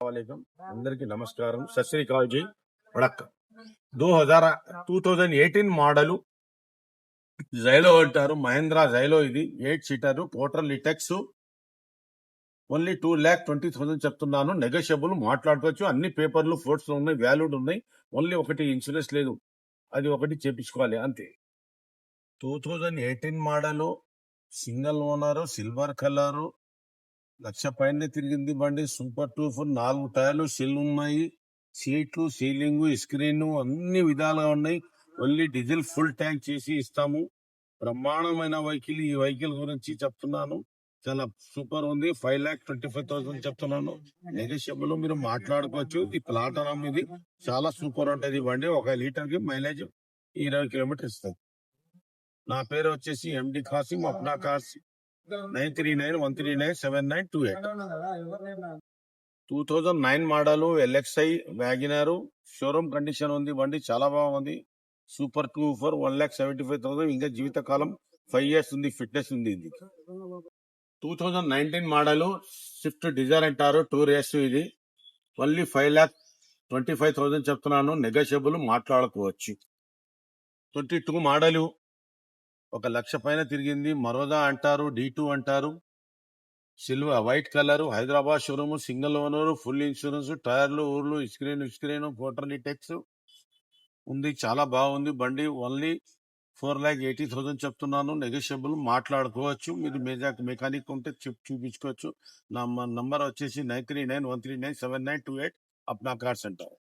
वालेकुम అందరికి నమస్కారం సత్ శ్రీ అకాల్ జీ వడక్ 2018 మోడల్ జైలో అంటారు మహేంద్ర జైలో ఇది 8 సీటర్ పోర్టల్ లిటెక్స్ ఓన్లీ 2,20,000 చెప్తున్నాను నెగోషియబుల్ మాట్లాడుకోవచ్చు అన్ని పేపర్లు ఫోర్ట్స్ ఉన్నాయి వాల్యూడ్ ఉన్నాయి ఓన్లీ ఒకటి ఇన్సూరెన్స్ లేదు అది ఒకటి చేపించుకోవాలి అంతే 2018 model single owner silver colour lakh పైన తిరిగింది బండి సూపర్ 4 టైర్లు సెల్ ఉన్నాయి సీట్లు సీలింగ్ స్క్రీన్ అన్ని విధాలుగా ఉన్నాయి ఓన్లీ డీజిల్ ఫుల్ ట్యాంక్ చేసి ఇస్తాము బ్రహ్మాండమైన వెహికల్ ఈ వెహికల్ గురించి చెప్తున్నాను చాలా సూపర్ ఉంది 5,25,000 చెప్తున్నాను నెగోషియబుల్ మీరు మాట్లాడుకోవచ్చు ఈ ప్లాటనం ఇది చాలా సూపర్ ఉంటది బండి 1 లీటర్ కి మైలేజ్ 20 కిలోమీటర్ ఇస్తుంది నా పేరు వచ్చేసి MD Khasim Apna cars 9391397928 2009 model LXI WagonR showroom condition ఉంది బండి చాలా బాగుంది సూపర్ 1,75,000 ఇంకా జీవితకాలం 5 ఇయర్స్ ఉంది ఫిట్నెస్ ఉంది ఇది 2019 మోడల్ స్విఫ్ట్ డిజైర్ అంటారు 2 రేస్ ఇది ఓన్లీ 5,25,000 చెప్తున్నాను నెగోషియబుల్ మాట్లాడుకోవచ్చు 22 మోడల్ 1 లక్ష పైన తిరిగింది మరోదా అంటారు D2 అంటారు silver white colour Hyderabad showroom single owner full insurance టైర్లు ఊర్లు స్క్రీన్ పోర్టల్ టెక్స్ ఉంది చాలా బాగుంది బండి ఓన్లీ 4,80,000 చెప్తున్నాను నెగోషియబుల్ మాట్లాడుకోవచ్చు మీరు మెకానిక్ ఉంటే చూపించుకోవచ్చు నా నంబర్ వచ్చేసి 9391397928 అప్నా కార్ సెంటర్